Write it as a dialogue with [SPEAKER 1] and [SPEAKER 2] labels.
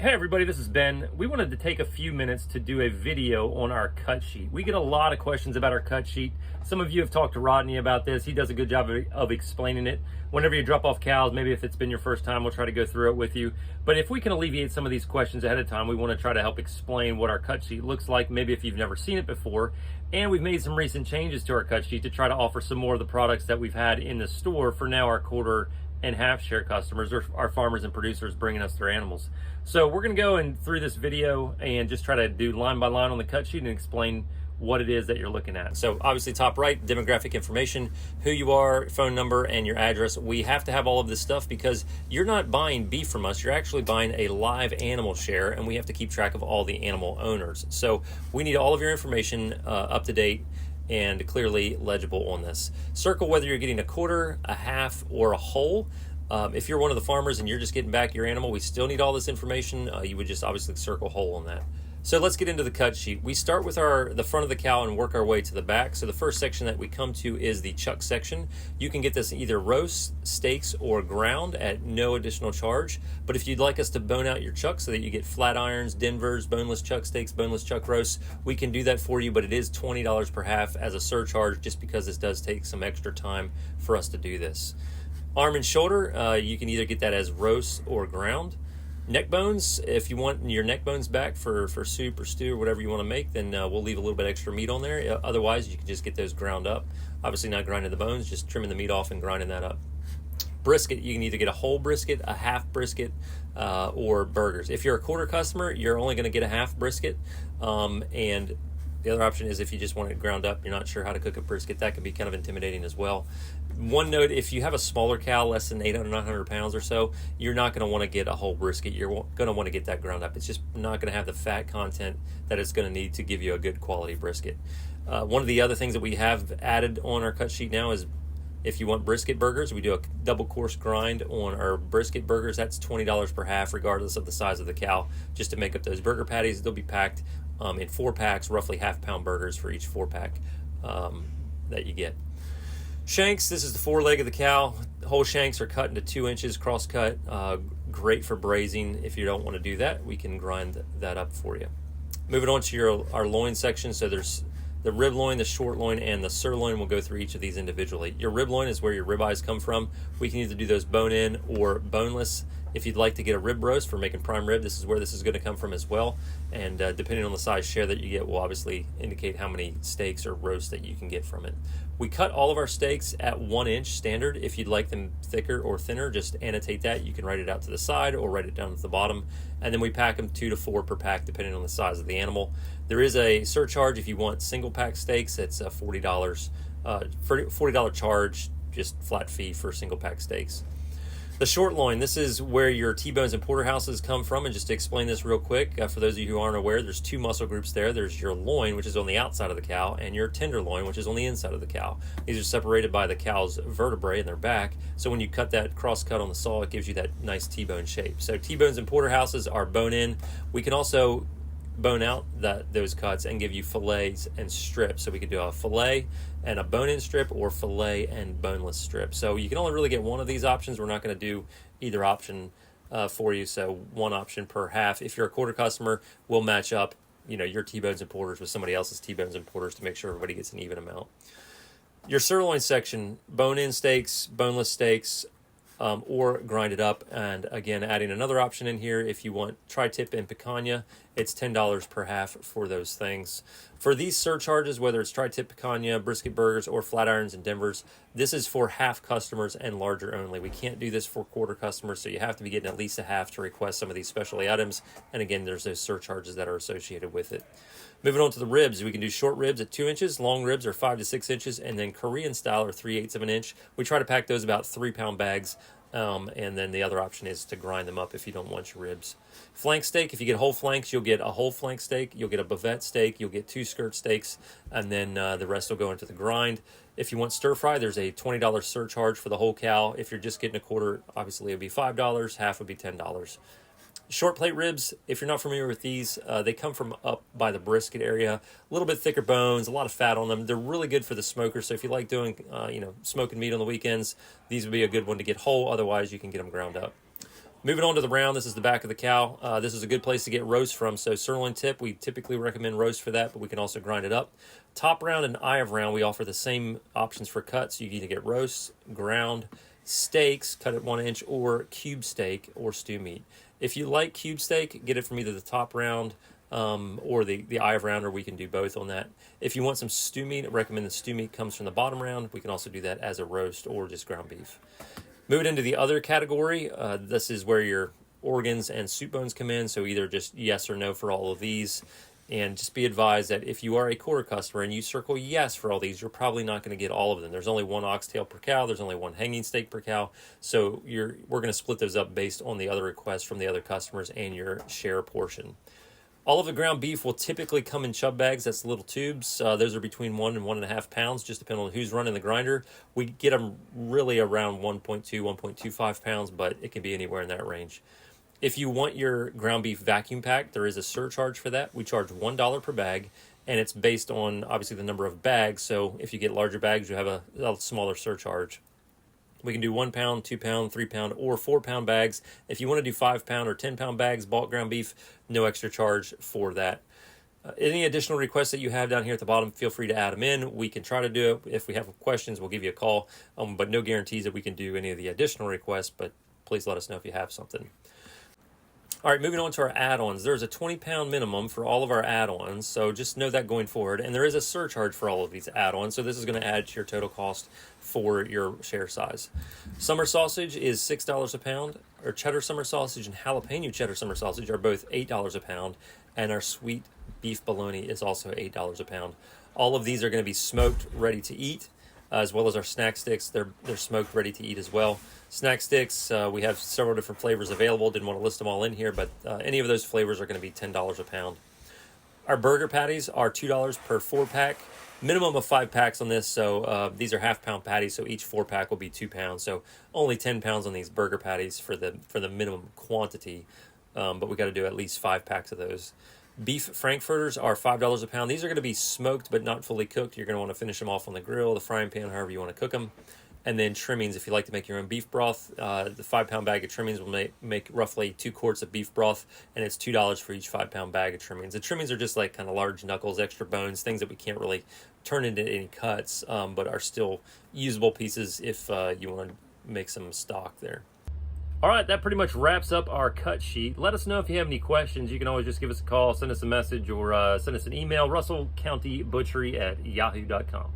[SPEAKER 1] Hey everybody, this is Ben. We wanted to take a few minutes to do a video on our cut sheet. We get a lot of questions about our cut sheet. Some of you have talked to Rodney about this. He does a good job of explaining it. Whenever you drop off cows, maybe if it's been your first time, we'll try to go through it with you. But if we can alleviate some of these questions ahead of time, we want to try to help explain what our cut sheet looks like, maybe if you've never seen it before. And we've made some recent changes to our cut sheet to try to offer some more of the products that we've had in the store for now our quarter and half share customers, or our farmers and producers bringing us their animals. So we're going to go and through this video and just try to do line by line on the cut sheet and explain what it is that you're looking at. So obviously top right, demographic information, who you are, phone number, and your address. We have to have all of this stuff because you're not buying beef from us, you're actually buying a live animal share, and we have to keep track of all the animal owners. So we need all of your information up to date and clearly legible on this. Circle whether you're getting a quarter, a half, or a whole. If you're one of the farmers and you're just getting back your animal, we still need all this information. You would just obviously circle whole on that. So let's get into the cut sheet. We start with the front of the cow and work our way to the back. So the first section that we come to is the chuck section. You can get this either roast, steaks, or ground at no additional charge. But if you'd like us to bone out your chuck so that you get flat irons, Denvers, boneless chuck steaks, boneless chuck roasts, we can do that for you, but it is $20 per half as a surcharge just because this does take some extra time for us to do this. Arm and shoulder, you can either get that as roast or ground. Neck bones, if you want your neck bones back for soup or stew or whatever you want to make, then we'll leave a little bit extra meat on there. Otherwise, you can just get those ground up. Obviously not grinding the bones, just trimming the meat off and grinding that up. Brisket, you can either get a whole brisket, a half brisket, or burgers. If you're a quarter customer, you're only going to get a half brisket, and the other option is if you just want it ground up, you're not sure how to cook a brisket, that can be kind of intimidating as well. One note, if you have a smaller cow, less than 800, 900 pounds or so, you're not going to want to get a whole brisket. You're going to want to get that ground up. It's just not going to have the fat content that it's going to need to give you a good quality brisket. One of the other things that we have added on our cut sheet now is if you want brisket burgers, we do a double course grind on our brisket burgers. That's $20 per half, regardless of the size of the cow, just to make up those burger patties. They'll be packed in 4 packs, roughly half-pound burgers for each 4-pack that you get. Shanks, this is the foreleg of the cow. Whole shanks are cut into 2 inches, cross-cut. Great for braising. If you don't want to do that, we can grind that up for you. Moving on to our loin section. So there's the rib loin, the short loin, and the sirloin. We'll go through each of these individually. Your rib loin is where your rib eyes come from. We can either do those bone-in or boneless. If you'd like to get a rib roast for making prime rib, this is where this is going to come from as well. And depending on the size share that you get will obviously indicate how many steaks or roasts that you can get from it. We cut all of our steaks at 1 inch standard. If you'd like them thicker or thinner, just annotate that. You can write it out to the side or write it down at the bottom. And then we pack them 2 to 4 per pack depending on the size of the animal. There is a surcharge if you want single pack steaks. It's a $40 charge, just flat fee for single pack steaks. The short loin, this is where your T-bones and porterhouses come from. And just to explain this real quick, for those of you who aren't aware, there's 2 muscle groups there. There's your loin, which is on the outside of the cow, and your tenderloin, which is on the inside of the cow. These are separated by the cow's vertebrae in their back. So when you cut that cross cut on the saw, it gives you that nice T-bone shape. So T-bones and porterhouses are bone in. We can also bone out those cuts and give you fillets and strips. So we could do a fillet and a bone-in strip, or fillet and boneless strip. So you can only really get one of these options. We're not going to do either option for you. So one option per half. If you're a quarter customer, we'll match up, your T-bones and porters with somebody else's T-bones and porters to make sure everybody gets an even amount. Your sirloin section, bone-in steaks, boneless steaks, or grind it up. And again, adding another option in here, if you want tri-tip and picanha, it's $10 per half for those things. For these surcharges, whether it's tri-tip, picanha, brisket burgers, or flat irons and Denvers, this is for half customers and larger only. We can't do this for quarter customers, so you have to be getting at least a half to request some of these specialty items. And again, there's those surcharges that are associated with it. Moving on to the ribs, we can do short ribs at 2 inches, long ribs are 5 to 6 inches, and then Korean style are 3/8 of an inch. We try to pack those about 3-pound bags, and then the other option is to grind them up if you don't want your ribs. Flank steak, if you get whole flanks, you'll get a whole flank steak, you'll get a bavette steak, you'll get 2 skirt steaks, and then the rest will go into the grind. If you want stir fry, there's a $20 surcharge for the whole cow. If you're just getting a quarter, obviously it would be $5, half would be $10. Short plate ribs, if you're not familiar with these, they come from up by the brisket area. A little bit thicker bones, a lot of fat on them. They're really good for the smoker. So if you like doing, smoking meat on the weekends, these would be a good one to get whole. Otherwise, you can get them ground up. Moving on to the round, this is the back of the cow. This is a good place to get roast from. So sirloin tip, we typically recommend roast for that, but we can also grind it up. Top round and eye of round, we offer the same options for cuts. You can either get roast, ground, steaks, cut at 1 inch, or cube steak or stew meat. If you like cube steak, get it from either the top round or the eye of round, or we can do both on that. If you want some stew meat, I recommend the stew meat comes from the bottom round. We can also do that as a roast or just ground beef. Moving into the other category, this is where your organs and soup bones come in, so either just yes or no for all of these. And just be advised that if you are a quarter customer and you circle yes for all these, you're probably not going to get all of them. There's only one oxtail per cow, there's only one hanging steak per cow, so we're going to split those up based on the other requests from the other customers and your share portion. All of the ground beef will typically come in chub bags. That's little tubes. Those are between 1 and 1.5 pounds, just depending on who's running the grinder. We get them really around 1.2, 1.25 pounds, but it can be anywhere in that range. If you want your ground beef vacuum packed, there is a surcharge for that. We charge $1 per bag, and it's based on, obviously, the number of bags. So if you get larger bags, you have a smaller surcharge. We can do 1 pound, 2 pound, 3 pound, or 4 pound bags. If you want to do 5 pound or 10 pound bags, bulk ground beef, no extra charge for that. Any additional requests that you have down here at the bottom, feel free to add them in. We can try to do it. If we have questions, we'll give you a call. But no guarantees that we can do any of the additional requests, but please let us know if you have something. All right, moving on to our add-ons. There's a 20-pound minimum for all of our add-ons, so just know that going forward. And there is a surcharge for all of these add-ons, so this is going to add to your total cost for your share size. Summer sausage is $6 a pound. Our cheddar summer sausage and jalapeno cheddar summer sausage are both $8 a pound, and our sweet beef bologna is also $8 a pound. All of these are going to be smoked, ready to eat, as well as our snack sticks. They're smoked, ready to eat as well. Snack sticks, we have several different flavors available. Didn't want to list them all in here, but any of those flavors are going to be $10 a pound. Our burger patties are $2 per 4-pack. Minimum of 5 packs on this, so these are half-pound patties, so each 4-pack will be 2 pounds. So only 10 pounds on these burger patties for the minimum quantity, but we got to do at least 5 packs of those. Beef frankfurters are $5 a pound. These are going to be smoked but not fully cooked. You're going to want to finish them off on the grill, the frying pan, however you want to cook them. And then trimmings, if you like to make your own beef broth, the 5-pound bag of trimmings will make roughly 2 quarts of beef broth, and it's $2 for each 5-pound bag of trimmings. The trimmings are just like kind of large knuckles, extra bones, things that we can't really turn into any cuts, but are still usable pieces if you want to make some stock there. All right, that pretty much wraps up our cut sheet. Let us know if you have any questions. You can always just give us a call, send us a message, or send us an email, russellcountybutchery@yahoo.com.